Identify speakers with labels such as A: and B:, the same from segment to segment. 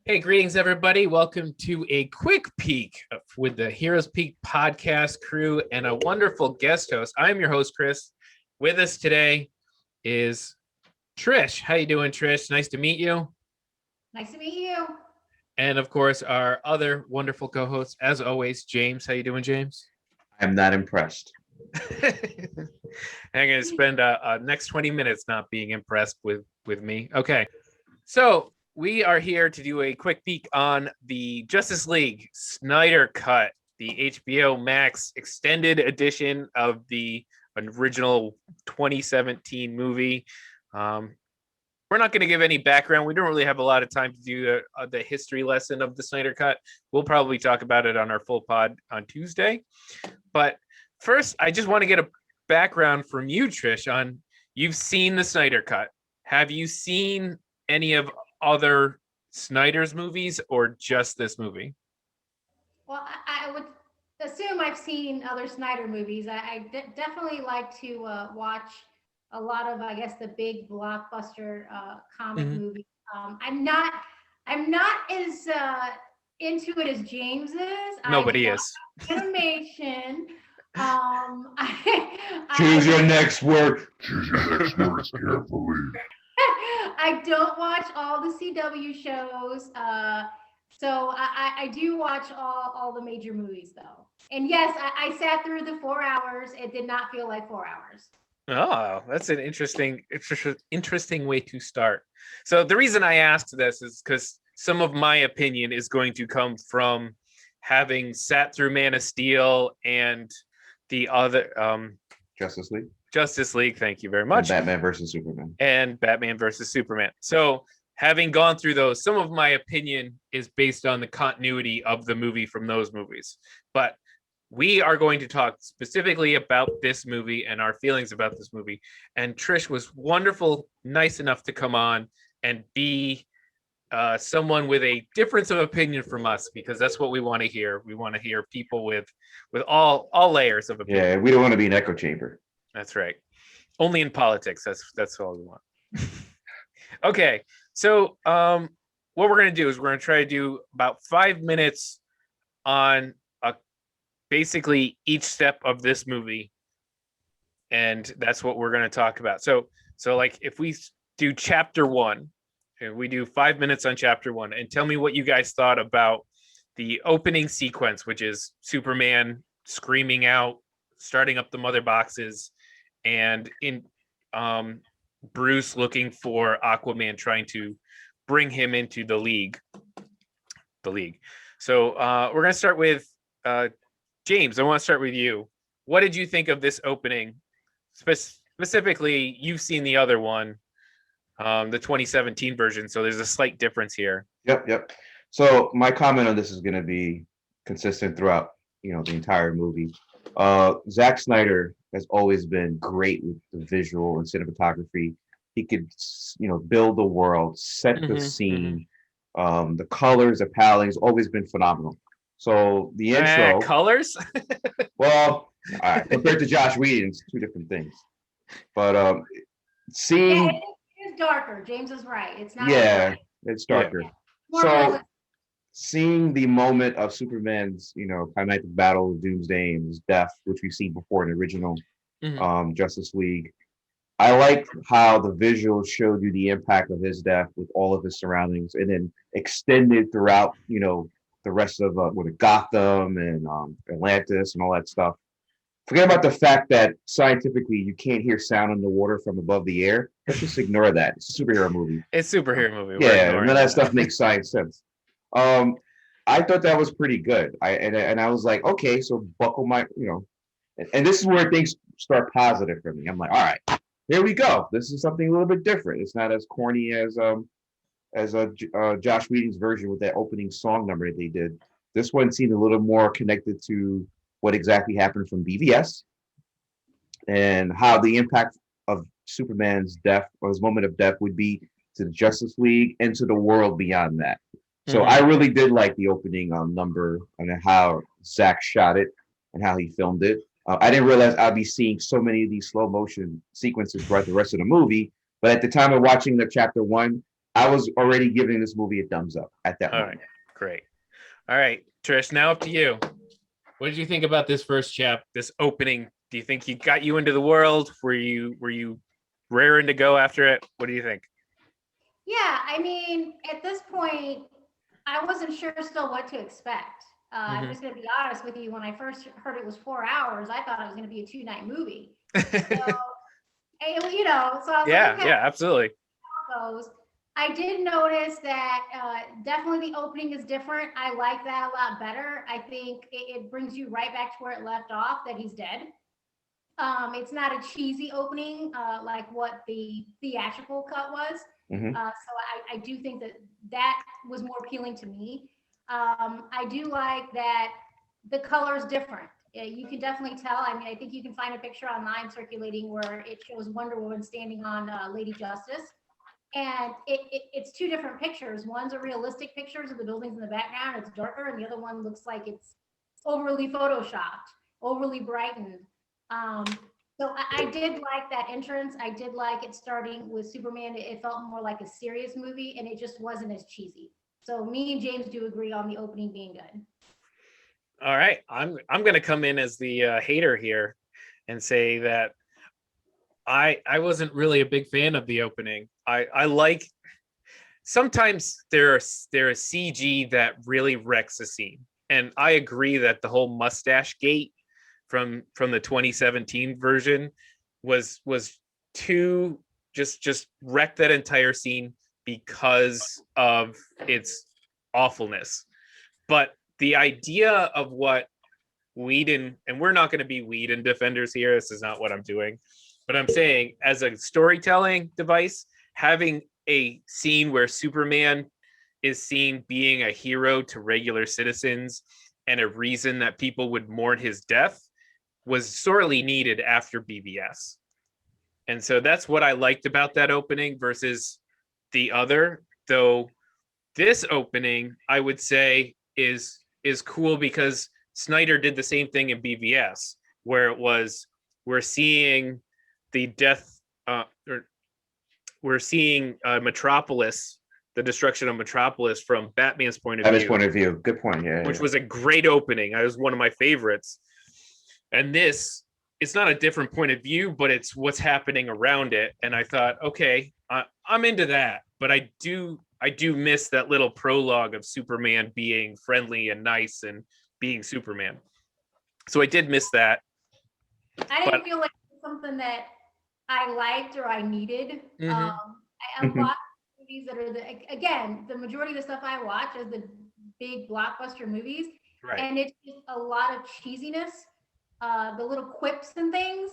A: Hey, greetings, everybody. Welcome to a quick peek with the Heroes Peak podcast crew and a wonderful guest host. I'm your host, Chris. With us today is Trish. How you doing, Trish? Nice to meet you.
B: Nice to meet you.
A: And of course, our other wonderful co-host, as always, James. How you doing, James?
C: I'm not impressed.
A: I'm going to spend next 20 minutes not being impressed with me. Okay, so we are here to do a quick peek on the Justice League Snyder Cut, the HBO Max extended edition of the original 2017 movie. We're not going to give any background. We don't really have a lot of time to do the history lesson of the Snyder Cut. We'll probably talk about it on our full pod on Tuesday. But first, I just want to get a background from you, Trish, on you've seen the Snyder Cut. Have you seen any of other Snyder's movies or just this movie?
B: Well, I would assume I've seen other Snyder movies. Definitely like to watch a lot of, I guess, the big blockbuster comic movies. I'm not as into it as James is.
A: Nobody is.
B: Animation.
C: Choose your next word.
D: Choose your next words carefully.
B: I don't watch all the CW shows. So I do watch all the major movies though. And yes, I sat through the 4 hours. It did not feel like 4 hours.
A: Oh, that's an interesting way to start. So the reason I asked this is because some of my opinion is going to come from having sat through Man of Steel and the other Justice League. Thank you very much.
C: And Batman versus Superman.
A: So having gone through those, some of my opinion is based on the continuity of the movie from those movies. But we are going to talk specifically about this movie and our feelings about this movie. And Trish was wonderful, nice enough to come on and be someone with a difference of opinion from us, because that's what we want to hear. We want to hear people with all layers of opinion.
C: Yeah, we don't want to be an echo chamber.
A: That's right. Only in politics. That's all we want. Okay, so what we're going to do is we're going to try to do about 5 minutes on basically each step of this movie, and that's what we're going to talk about. So like if we do chapter 1, and we do 5 minutes on chapter 1, and tell me what you guys thought about the opening sequence, which is Superman screaming out, starting up the mother boxes, and in Bruce looking for Aquaman, trying to bring him into the league. So we're going to start with James. I want to start with you. What did you think of this opening? Specifically, you've seen the other one, the 2017 version, so there's a slight difference here.
C: Yep. So my comment on this is going to be consistent throughout, the entire movie. Zack Snyder has always been great with the visual and cinematography. He could, build the world, set the scene. The colors, the palette has always been phenomenal. So the intro
A: colors.
C: Well, all right, compared to Josh Whedon, it's two different things. But seeing
B: it's darker. James is right. It's not.
C: Yeah, it's darker.
B: Yeah.
C: So seeing the moment of Superman's, climactic battle with Doomsday and his death, which we've seen before in the original Justice League, I liked how the visuals showed you the impact of his death with all of his surroundings, and then extended throughout, the rest of Gotham and Atlantis and all that stuff. Forget about the fact that scientifically you can't hear sound in the water from above the air. Let's just ignore that. It's a superhero movie.
A: It's a superhero movie.
C: Yeah, none of that stuff makes science sense. I thought that was pretty good. I was like, okay, so buckle my, and this is where things start positive for me. I'm like, all right, here we go. This is something a little bit different. It's not as corny as Josh Whedon's version with that opening song number that they did. This one seemed a little more connected to what exactly happened from BVS and how the impact of Superman's death or his moment of death would be to the Justice League and to the world beyond that. So I really did like the opening number and how Zack shot it and how he filmed it. I didn't realize I'd be seeing so many of these slow motion sequences throughout the rest of the movie. But at the time of watching the chapter 1, I was already giving this movie a thumbs up at that
A: All
C: moment.
A: right, great. All right, Trish, now up to you. What did you think about this first this opening? Do you think he got you into the world? Were you raring to go after it? What do you think?
B: Yeah, I mean, at this point, I wasn't sure still what to expect. I'm just going to be honest with you. When I first heard it was 4 hours, I thought it was going to be a 2-night movie. So, you know, so I was like, okay,
A: yeah, absolutely.
B: goes. I did notice that definitely the opening is different. I like that a lot better. I think it brings you right back to where it left off, that he's dead. It's not a cheesy opening like what the theatrical cut was. So I do think that was more appealing to me. I do like that the color is different. You can definitely tell. I mean, I think you can find a picture online circulating where it shows Wonder Woman standing on Lady Justice. And it's two different pictures. One's a realistic pictures of the buildings in the background. It's darker, and the other one looks like it's overly photoshopped, overly brightened. So I did like that entrance. I did like it starting with Superman. It felt more like a serious movie, and it just wasn't as cheesy. So me and James do agree on the opening being good.
A: All right, I'm going to come in as the hater here and say that I wasn't really a big fan of the opening. I like sometimes there's CG that really wrecks a scene, and I agree that the whole mustache gate from the 2017 version was too just wrecked that entire scene because of its awfulness. But the idea of what Whedon, and we're not going to be Whedon defenders here, this is not what I'm doing, but I'm saying as a storytelling device, having a scene where Superman is seen being a hero to regular citizens and a reason that people would mourn his death was sorely needed after BVS. And so that's what I liked about that opening versus the other. Though this opening, I would say, is cool because Snyder did the same thing in BVS, where it was we're seeing the death, we're seeing Metropolis, the destruction of Metropolis from Batman's point of view.
C: Batman's point of view, good point. Yeah,
A: which was a great opening. It was one of my favorites. And this, it's not a different point of view, but it's what's happening around it. And I thought, okay, I'm into that, but I do miss that little prologue of Superman being friendly and nice and being Superman. So I did miss that.
B: I didn't feel like it was something that I liked or I needed. I have a lot of movies that are again, the majority of the stuff I watch is the big blockbuster movies,
A: right.
B: And it's just a lot of cheesiness. The little quips and things.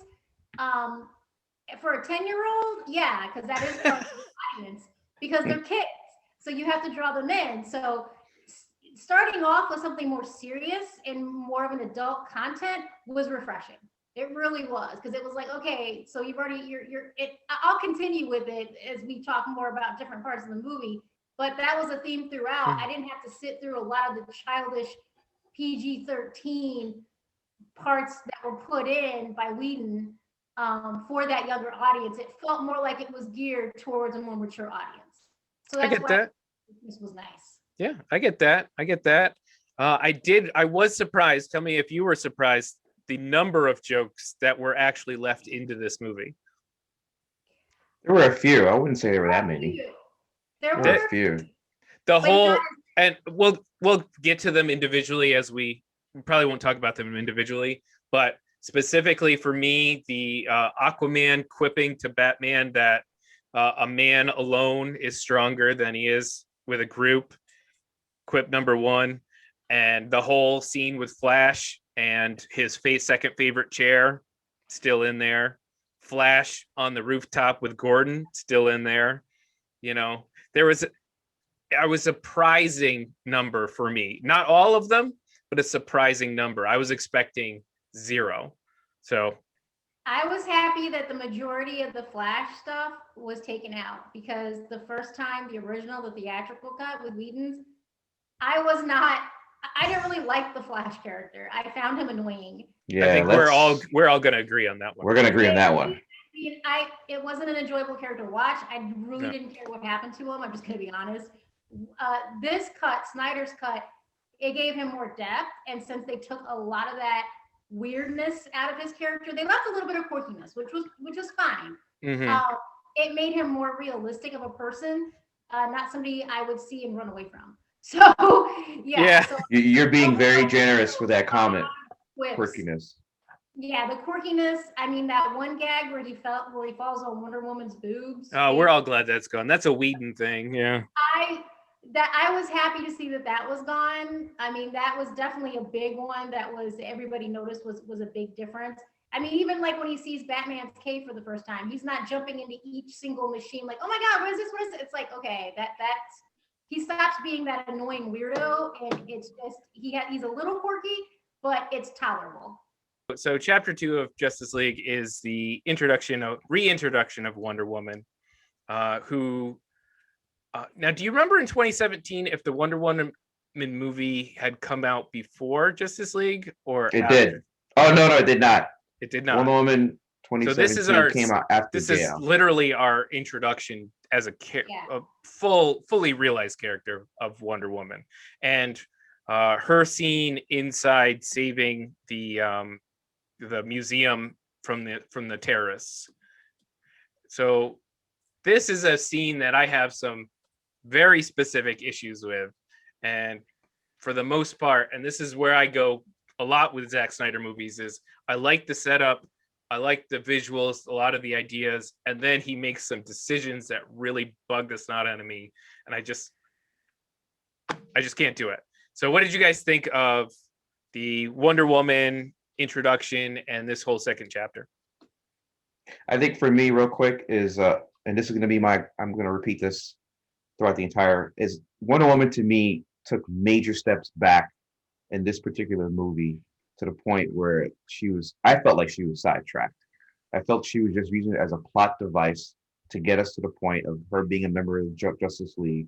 B: For a 10-year-old, yeah, because that is part of the audience, because they're kids. So you have to draw them in. So starting off with something more serious and more of an adult content was refreshing. It really was, because it was like, okay, so you've already, I'll continue with it as we talk more about different parts of the movie, but that was a theme throughout. I didn't have to sit through a lot of the childish PG-13 parts that were put in by Whedon for that younger audience. It felt more like it was geared towards a more mature audience. So that's why this was nice.
A: Yeah, I get that. I was surprised. Tell me if you were surprised, the number of jokes that were actually left into this movie.
C: There were a few. I wouldn't say there were that many.
B: There were
C: a few.
A: The whole, and we'll get to them individually as we probably won't talk about them individually, but specifically for me, the Aquaman quipping to Batman that a man alone is stronger than he is with a group, quip number one, and the whole scene with Flash and his second favorite chair still in there, Flash on the rooftop with Gordon still in there. You know, there was a surprising number for me, not all of them, but a surprising number. I was expecting 0. So
B: I was happy that the majority of the Flash stuff was taken out, because the first time, the original, the theatrical cut with Whedon's, I didn't really like the Flash character. I found him annoying.
C: Yeah,
A: I think we're all going to agree on that one.
C: We're going to agree on that one.
B: mean, it wasn't an enjoyable character to watch. I really didn't care what happened to him. I'm just gonna be honest. This cut, Snyder's cut, it gave him more depth, and since they took a lot of that weirdness out of his character, they left a little bit of quirkiness, which was fine. It made him more realistic of a person, not somebody I would see and run away from. So yeah. So,
C: you're being very generous with that comment. Quirkiness.
B: Yeah, the quirkiness. I mean, that one gag where he falls on Wonder Woman's boobs.
A: Oh, we're all glad that's gone. That's a Whedon thing. Yeah.
B: I was happy to see that was gone. I mean, that was definitely a big one. That was everybody noticed was a big difference. I mean, even like when he sees Batman's cave for the first time, he's not jumping into each single machine like, oh my God, what is this? What is it? It's like, okay, that's he stops being that annoying weirdo, and it's just he's a little quirky, but it's tolerable.
A: So chapter 2 of Justice League is the reintroduction of Wonder Woman, who now, do you remember in 2017 if the Wonder Woman movie had come out before Justice League or
C: it after? Did? Oh no, it did not.
A: It did not.
C: Wonder Woman 2017 came out after.
A: This is literally our introduction as a fully realized character of Wonder Woman, and her scene inside saving the museum from the terrorists. So this is a scene that I have some very specific issues with, and for the most part, and this is where I go a lot with Zack Snyder movies, is I like the setup, I like the visuals, a lot of the ideas, and then he makes some decisions that really bug the snot out of me, and I just can't do it. So what did you guys think of the Wonder Woman introduction and this whole second chapter?
C: I think for me, real quick, is and this is going to be I'm going to repeat this throughout the entire, is Wonder Woman to me took major steps back in this particular movie to the point where I felt like she was sidetracked. I felt she was just using it as a plot device to get us to the point of her being a member of the Justice League,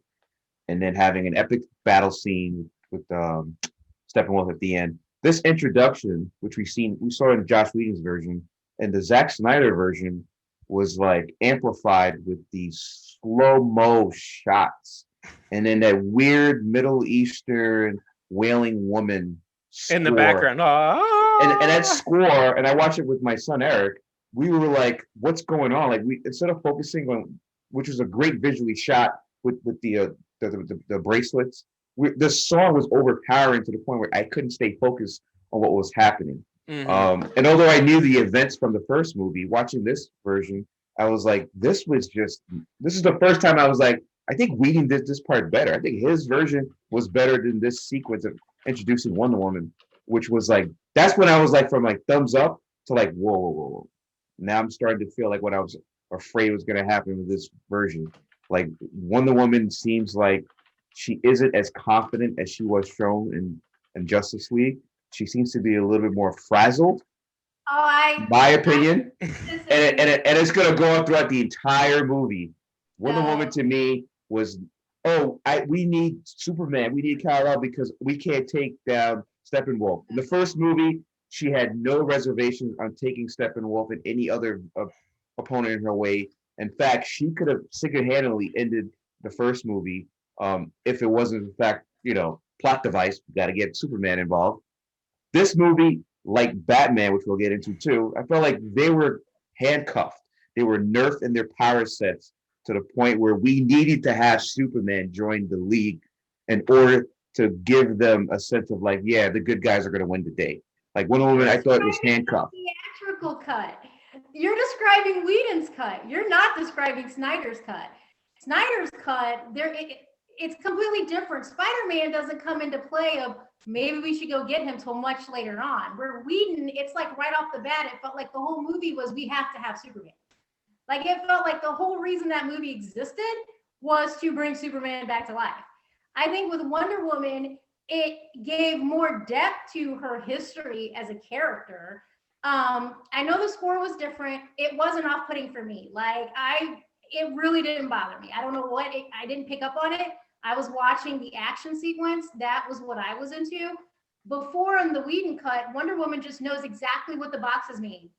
C: and then having an epic battle scene with Steppenwolf at the end. This introduction, which we saw in Joss Whedon's version, and the Zack Snyder version was like amplified with these slow-mo shots, and then that weird Middle Eastern wailing woman score.
A: In the background.
C: And that score, and I watched it with my son Eric, we were like, what's going on? Like, we, instead of focusing on, which was a great visually shot with the bracelets, the song was overpowering to the point where I couldn't stay focused on what was happening. Mm-hmm. And although I knew the events from the first movie, watching this version, I was like, this is the first time I was like, I think Whedon did this part better. I think his version was better than this sequence of introducing Wonder Woman, which was like, that's when I was like, from like thumbs up to like, whoa. Now I'm starting to feel like what I was afraid was going to happen with this version. Like, Wonder Woman seems like she isn't as confident as she was shown in Justice League. She seems to be a little bit more frazzled, my opinion. And it's going to go on throughout the entire movie. Wonder Woman to me was, we need Superman, we need Kal-El because we can't take down Steppenwolf. In the first movie, she had no reservations on taking Steppenwolf and any other opponent in her way. In fact, she could have single-handedly ended the first movie if it wasn't, in fact, plot device. Got to get Superman involved. This movie, like Batman, which we'll get into too, I felt like they were handcuffed. They were nerfed in their power sets to the point where we needed to have Superman join the League in order to give them a sense of like, yeah, the good guys are going to win the day. Like Wonder Woman, I thought it was handcuffed.
B: Theatrical cut. You're describing Whedon's cut. You're not describing Snyder's cut. Snyder's cut, it's completely different. Spider-Man doesn't come into play of maybe we should go get him till much later on. Where Whedon, it's like right off the bat, it felt like the whole movie was we have to have Superman. Like it felt like the whole reason that movie existed was to bring Superman back to life. I think with Wonder Woman, it gave more depth to her history as a character. I know the score was different. It wasn't off-putting for me. It really didn't bother me. I don't know I didn't pick up on it. I was watching the action sequence. That was what I was into. Before in the Whedon cut, Wonder Woman just knows exactly what the boxes mean.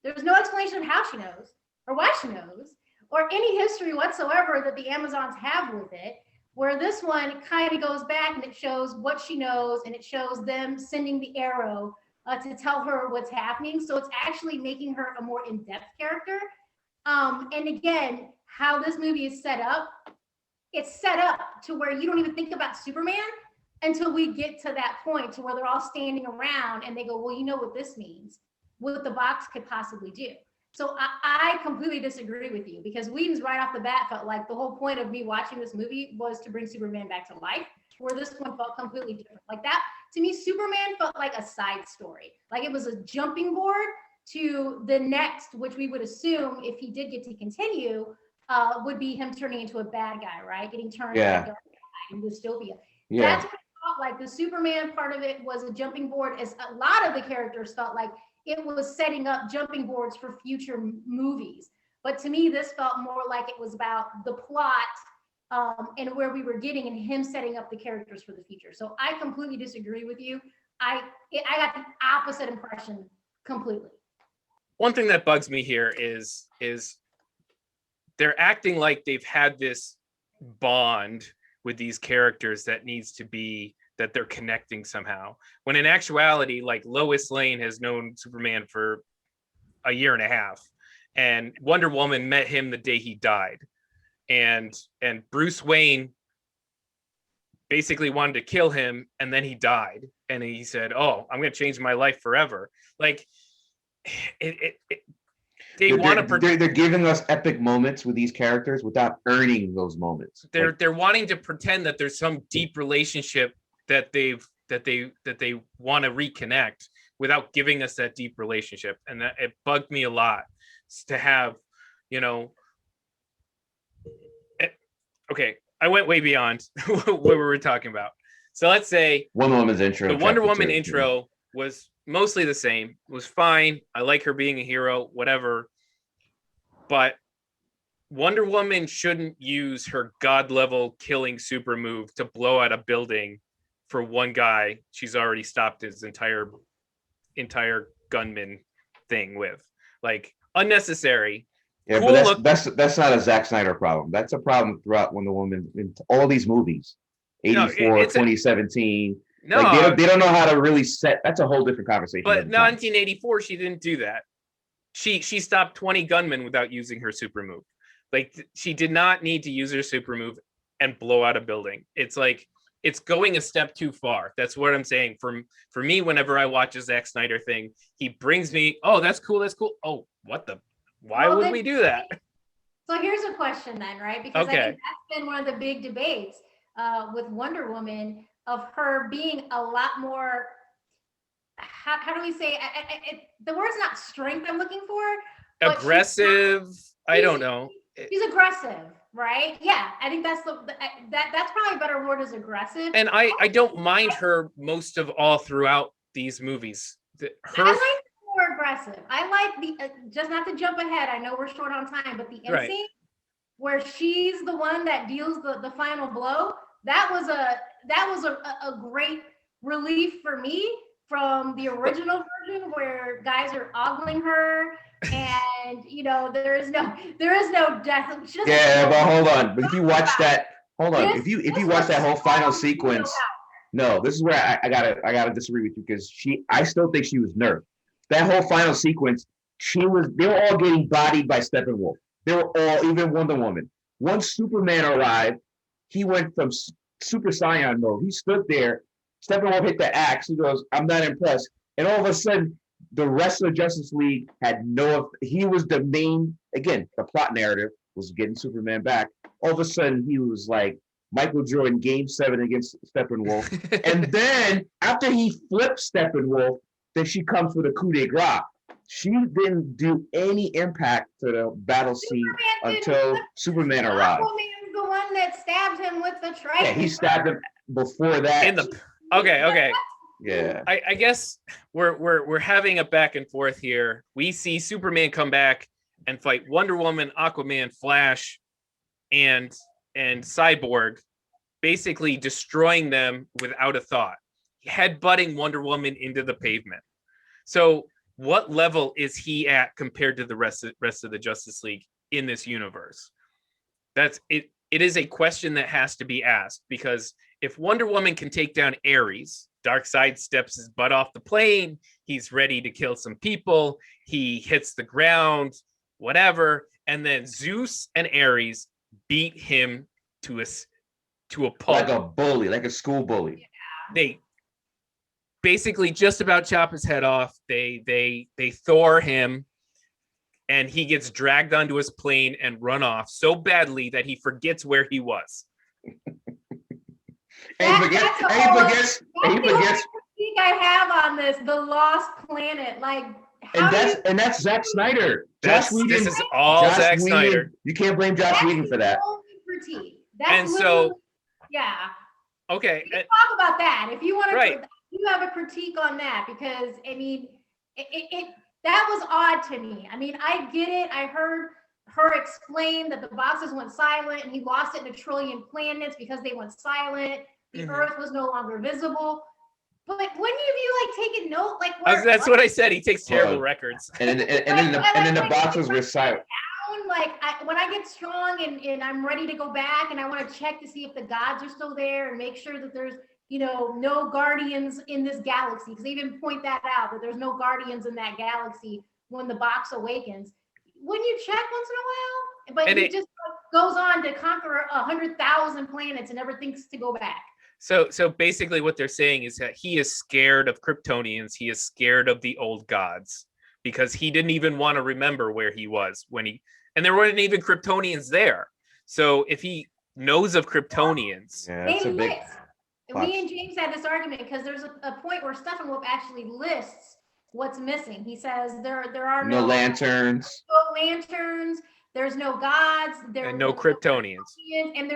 B: There's no explanation of how she knows or why she knows or any history whatsoever that the Amazons have with it. Where this one kind of goes back and it shows what she knows and it shows them sending the arrow to tell her what's happening. So it's actually making her a more in-depth character. And again, how this movie is set up, it's set up to where you don't even think about Superman until we get to that point to where they're all standing around and they go, well, you know what this means, what the box could possibly do. So I completely disagree with you because Whedon's right off the bat felt like the whole point of me watching this movie was to bring Superman back to life, where this one felt completely different. Like that, to me, Superman felt like a side story. Like it was a jumping board to the next, which we would assume if he did get to continue, would be him turning into a bad guy, right? Getting turned into a dark guy in dystopia.
C: Yeah.
B: That's what it felt like. The Superman part of it was a jumping board, as a lot of the characters felt like it was setting up jumping boards for future movies. But to me, this felt more like it was about the plot and where we were getting and him setting up the characters for the future. So I completely disagree with you. I got the opposite impression completely.
A: One thing that bugs me here is they're acting like they've had this bond with these characters that needs to be that they're connecting somehow, when in actuality, like Lois Lane has known Superman for a year and a half, and Wonder Woman met him the day he died, and Bruce Wayne basically wanted to kill him, and then he died, and he said, "Oh, I'm going to change my life forever." Like
C: they're giving us epic moments with these characters without earning those moments.
A: They're wanting to pretend that there's some deep relationship that they want to reconnect without giving us that deep relationship, and that it bugged me a lot to have, okay, I went way beyond what we were talking about. So let's say
C: Wonder Woman's intro,
A: the Wonder Woman intro was mostly the same. It was fine. I like her being a hero, whatever, but Wonder Woman shouldn't use her god level killing super move to blow out a building for one guy she's already stopped his entire gunman thing with. Like, unnecessary.
C: Yeah, cool, but that's not a Zack Snyder problem. That's a problem throughout Wonder Woman in all these movies. 84, 2017.
A: No,
C: like they don't know how to really set. That's a whole different conversation.
A: But 1984, she didn't do that. She stopped 20 gunmen without using her super move. Like, she did not need to use her super move and blow out a building. It's like, it's going a step too far. That's what I'm saying. For me, whenever I watch a Zack Snyder thing, he brings me, oh, that's cool. Oh, why would we do that?
B: So here's a question then, right? Because I think that's been one of the big debates with Wonder Woman, of her being a lot more, how do we say, the word's not strength I'm looking for.
A: Aggressive. I don't know.
B: She's aggressive, right? Yeah, I think that's that's probably a better word, is aggressive.
A: And I don't mind her most of all throughout these movies.
B: I like more aggressive. I like the just not to jump ahead. I know we're short on time, but the end scene where she's the one that deals the final blow. That was a great relief for me from the original version, where guys are ogling her. And there is no death.
C: Yeah, but hold on. But if you watch that, if you watch that whole final sequence, no, this is where I gotta disagree with you, because I still think she was nerfed. That whole final sequence, they were all getting bodied by Steppenwolf. They were all, even Wonder Woman. Once Superman arrived, he went from Super Saiyan mode. He stood there. Steppenwolf hit the axe. He goes, "I'm not impressed." And all of a sudden, the rest of the Justice League had he was the main, again, the plot narrative was getting Superman back. All of a sudden, he was like Michael Jordan Game 7 against Steppenwolf. And then, after he flipped Steppenwolf, then she comes with a coup de grace. She didn't do any impact to the battle scene until Superman arrived.
B: Aquaman's the one that stabbed him with the trident.
C: Yeah, he stabbed him before that.
A: Okay.
C: Yeah.
A: I guess we're having a back and forth here. We see Superman come back and fight Wonder Woman, Aquaman, Flash, and Cyborg, basically destroying them without a thought, headbutting Wonder Woman into the pavement. So what level is he at compared to the rest of the Justice League in this universe? That's it. It is a question that has to be asked, because if Wonder Woman can take down Ares, Darkseid steps his butt off the plane, he's ready to kill some people, he hits the ground, whatever, and then Zeus and Ares beat him to a pulp.
C: Like a bully, like a school bully.
A: They basically just about chop his head off. They Thor him, and he gets dragged onto his plane and run off so badly that he forgets where he was.
C: And he forgets.
B: That's the critique I have on this, the Lost Planet. Like,
C: that's Zack Snyder.
A: This is all Zack Snyder.
C: You can't blame Josh Whedon for that.
B: Critique. Yeah.
A: Okay.
B: We can talk about that if you want to.
A: Right.
B: You have a critique on that, because I mean, it that was odd to me. I mean, I get it. I heard her explain that the boxes went silent and he lost it in a trillion planets because they went silent. The Earth was no longer visible. But wouldn't you like take a note? Like,
A: that's what I said. He takes terrible records.
C: And then the boxes were silent.
B: Like, when I get strong and I'm ready to go back and I want to check to see if the gods are still there and make sure that there's, no guardians in this galaxy, because they even point that out, that there's no guardians in that galaxy when the box awakens. Wouldn't you check once in a while? But he just goes on to conquer 100,000 planets and never thinks to go back.
A: So basically what they're saying is that he is scared of Kryptonians. He is scared of the old gods, because he didn't even want to remember where he was and there weren't even Kryptonians there. So if he knows of Kryptonians.
C: Yeah, that's a big...
B: Me and James had this argument because there's a point where Steppenwolf actually lists what's missing. He says there are
C: no lanterns.
B: No lanterns. There's no gods.
A: And no Kryptonians.
B: And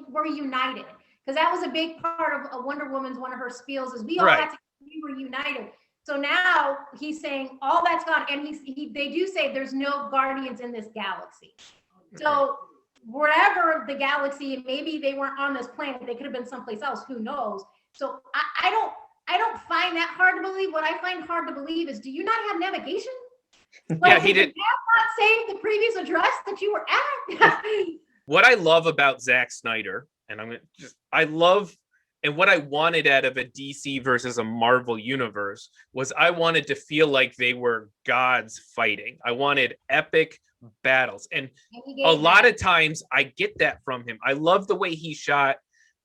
B: we're united. Because that was a big part of Wonder Woman's, one of her spiels, is we all had to, we were united. So now he's saying all that's gone, and they do say there's no guardians in this galaxy. So wherever the galaxy, maybe they weren't on this planet, they could have been someplace else, who knows. So I don't find that hard to believe. What I find hard to believe is, do you not have navigation?
A: Yeah, he did
B: not save the previous address that you were at.
A: What I love about Zack Snyder, and what I wanted out of a DC versus a Marvel universe, was I wanted to feel like they were gods fighting. I wanted epic battles, and a lot of times I get that from him. I love the way he shot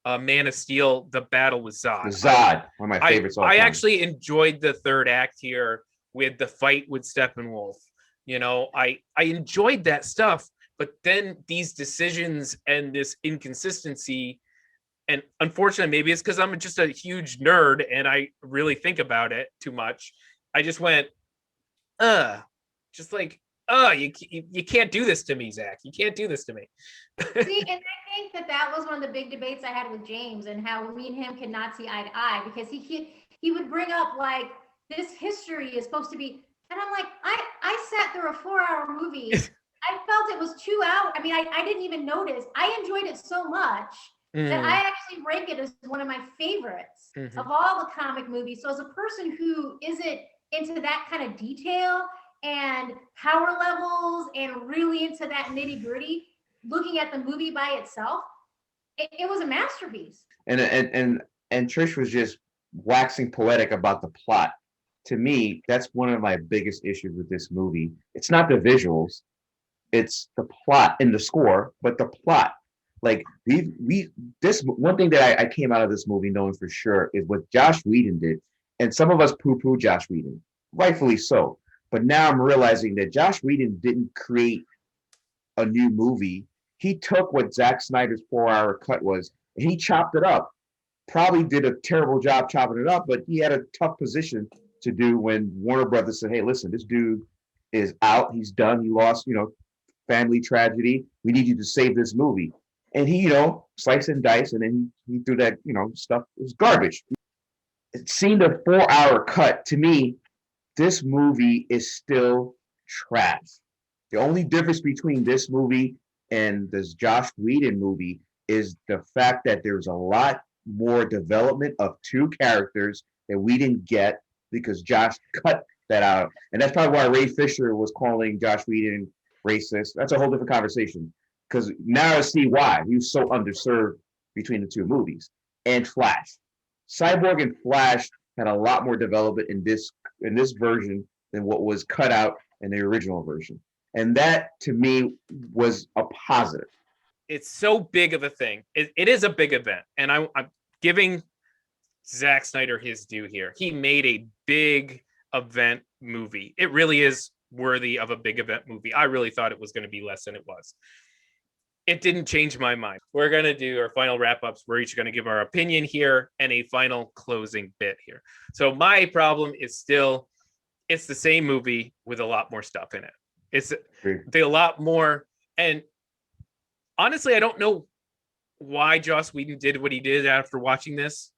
A: Man of Steel, the battle with Zod.
C: One of my favorites.
A: I actually enjoyed the third act here with the fight with Steppenwolf. I enjoyed that stuff, but then these decisions and this inconsistency, and unfortunately, maybe it's because I'm just a huge nerd and I really think about it too much. I just went, you can't do this to me, Zach. You can't do this to me.
B: See, and I think that was one of the big debates I had with James, and how me and him could not see eye to eye, because he would bring up like, this history is supposed to be, and I'm like, I sat through a 4-hour movie. I felt it was 2 hours. I mean, I didn't even notice. I enjoyed it so much that I actually rank it as one of my favorites of all the comic movies. So as a person who isn't into that kind of detail and power levels and really into that nitty gritty, looking at the movie by itself, it was a masterpiece.
C: And Trish was just waxing poetic about the plot. To me, that's one of my biggest issues with this movie. It's not the visuals, it's the plot and the score, but the plot. Like this one thing that I came out of this movie knowing for sure is what Josh Whedon did. And some of us poo-poo Josh Whedon, rightfully so. But now I'm realizing that Josh Whedon didn't create a new movie. He took what Zack Snyder's 4-hour cut was and he chopped it up. Probably did a terrible job chopping it up, but he had a tough position to do when Warner Brothers said, hey, listen, this dude is out. He's done. He lost, family tragedy. We need you to save this movie. And he, sliced and diced, and then he threw that, stuff. It was garbage. It seemed a 4-hour cut. To me, this movie is still trash. The only difference between this movie and this Josh Whedon movie is the fact that there's a lot more development of two characters that we didn't get because Josh cut that out. And that's probably why Ray Fisher was calling Josh Whedon racist. That's a whole different conversation. Because now I see why he was so underserved between the two movies. And Flash. Cyborg and Flash had a lot more development in this version than what was cut out in the original version. And that to me was a positive.
A: It's so big of a thing. It is a big event. And I'm giving Zack Snyder his due here. He made a big event movie. It really is worthy of a big event movie. I really thought it was going to be less than it was. It didn't change my mind. We're going to do our final wrap-ups. We're each going to give our opinion here and a final closing bit here. So my problem is still, it's the same movie with a lot more stuff in it. It's a lot more. And honestly, I don't know why Joss Whedon did what he did after watching this.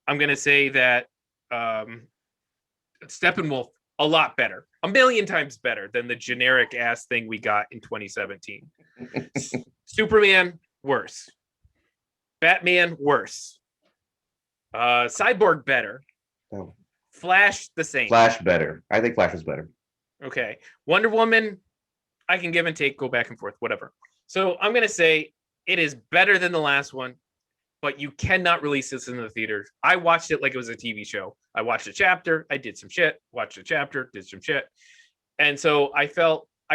A: I'm going to say that Steppenwolf, a lot better, a million times better than the generic ass thing we got in 2017. Superman, worse. Batman, worse. Cyborg, better.
C: Oh.
A: Flash, the same.
C: Flash, better. I think Flash is better.
A: Okay. Wonder Woman, I can give and take, go back and forth, whatever. So I'm going to say it is better than the last one, but you cannot release this in the theaters. I watched it like it was a TV show. I watched a chapter, I did some shit, watched a chapter, did some shit. And so I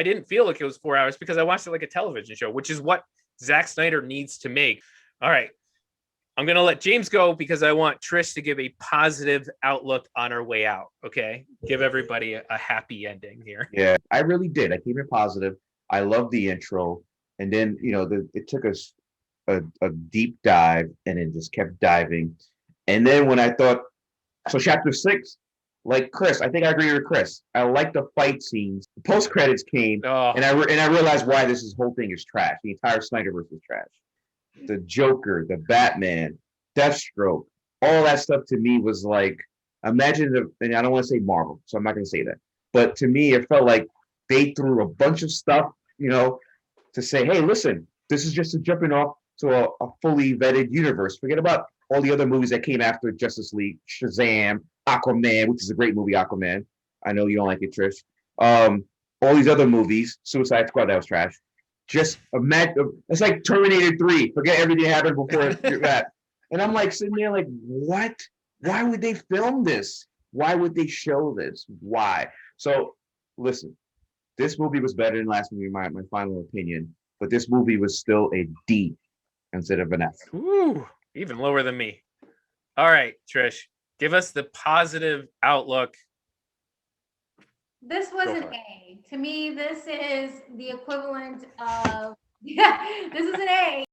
A: didn't feel like it was 4 hours because I watched it like a television show, which is what Zack Snyder needs to make. All right. I'm going to let James go because I want Trish to give a positive outlook on our way out. Okay. Give everybody a happy ending here.
C: Yeah, I really did. I came in positive. I love the intro. And then, it took us a deep dive and then just kept diving. And then when I thought, so chapter 6, like Chris, I think I agree with Chris. I like the fight scenes. The post credits came, and I realized why this whole thing is trash. The entire Snyderverse is trash. The Joker, the Batman, Deathstroke, all that stuff to me was like, and I don't want to say Marvel, so I'm not going to say that. But to me, it felt like they threw a bunch of stuff, to say, hey, listen, this is just a jumping off to a fully vetted universe. Forget about all the other movies that came after Justice League, Shazam, Aquaman, which is a great movie, Aquaman. I know you don't like it, Trish. All these other movies, Suicide Squad, that was trash. Just imagine, it's like Terminator 3. Forget everything that happened before that. And I'm like sitting there like, what? Why would they film this? Why would they show this? Why? So listen, this movie was better than last movie, my final opinion. But this movie was still a D instead of an F.
A: Ooh, even lower than me. All right, Trish, give us the positive outlook.
B: This was an A. To me, this is the equivalent of, this is an A.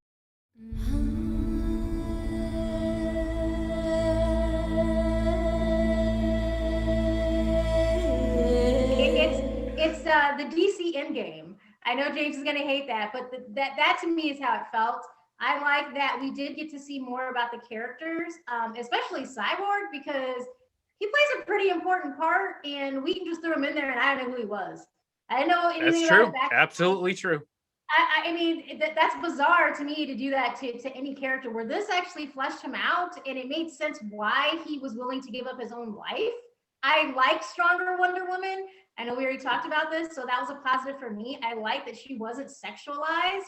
B: It's the DC Endgame. I know James is going to hate that, but that to me is how it felt. I like that we did get to see more about the characters, especially Cyborg, because he plays a pretty important part, and we can just throw him in there, and I don't know who he was. I didn't know anything
A: That's
B: about
A: true.
B: his background.
A: Absolutely true.
B: I mean, that's bizarre to me to do that to any character, where this actually fleshed him out, and it made sense why he was willing to give up his own life. I like stronger Wonder Woman. I know we already talked about this, so that was a positive for me. I like that she wasn't sexualized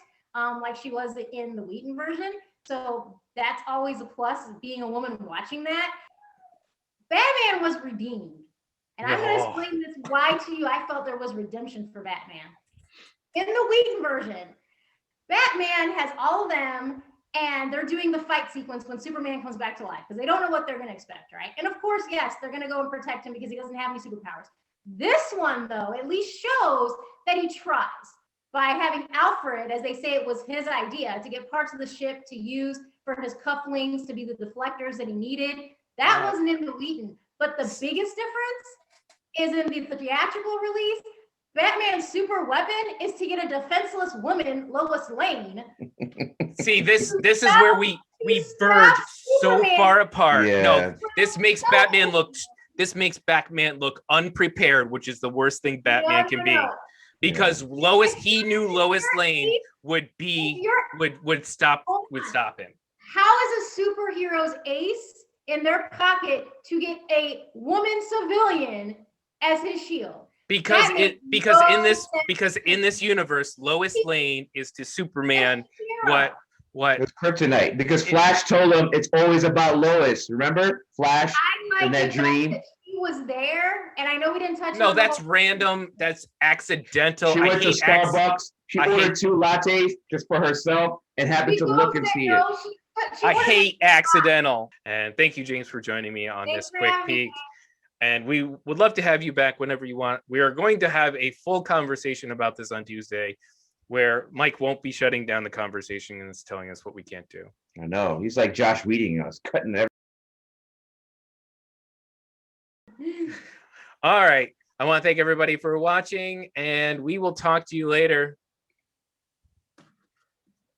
B: like she was in the Whedon version. So that's always a plus, being a woman watching that. Batman was redeemed. And I'm going to explain this why to you. I felt there was redemption for Batman. In the Whedon version, Batman has all of them, and they're doing the fight sequence when Superman comes back to life because they don't know what they're going to expect, right? And of course, yes, they're going to go and protect him because he doesn't have any superpowers. This one, though, at least shows that he tries by having Alfred, as they say it was his idea, to get parts of the ship to use for his cufflinks to be the deflectors that he needed. That wasn't in the Whedon. But the biggest difference is in the theatrical release. Batman's super weapon is to get a defenseless woman, Lois Lane.
A: See, this is where we verge so far apart.
C: Yeah.
A: No, this makes Batman look unprepared, which is the worst thing Batman can be. Because he knew Lois Lane would stop him.
B: How is a superhero's ace in their pocket to get a woman civilian as his shield.
A: Because
B: That
A: it
B: makes no
A: because
B: sense.
A: in this universe, Lois Lane is to Superman
B: Hero.
A: what
C: It's kryptonite because Flash told him it's always about Lois. Remember Flash
B: I
C: in
B: like
C: that
B: the fact
C: dream?
B: that she was there, and I know we didn't touch
A: No,
B: on the
A: that's
B: whole-
A: random. That's accidental.
C: She
A: I
C: went to
A: hate
C: Starbucks. She
A: I
C: ordered
A: hate-
C: 2 lattes just for herself and happened
B: We
C: to
B: both
C: look and
B: said
C: see it.
B: no, she
A: I
B: ordered
A: hate accidental. And thank you, James, for joining me on
B: Thanks
A: this
B: for
A: quick
B: having me.
A: peek. And we would love to have you back whenever you want. We are going to have a full conversation about this on Tuesday, where Mike won't be shutting down the conversation and is telling us what we can't do.
C: I know. He's like Josh Whedon us, cutting everything.
A: All right. I want to thank everybody for watching, and we will talk to you later.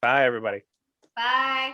A: Bye, everybody.
B: Bye.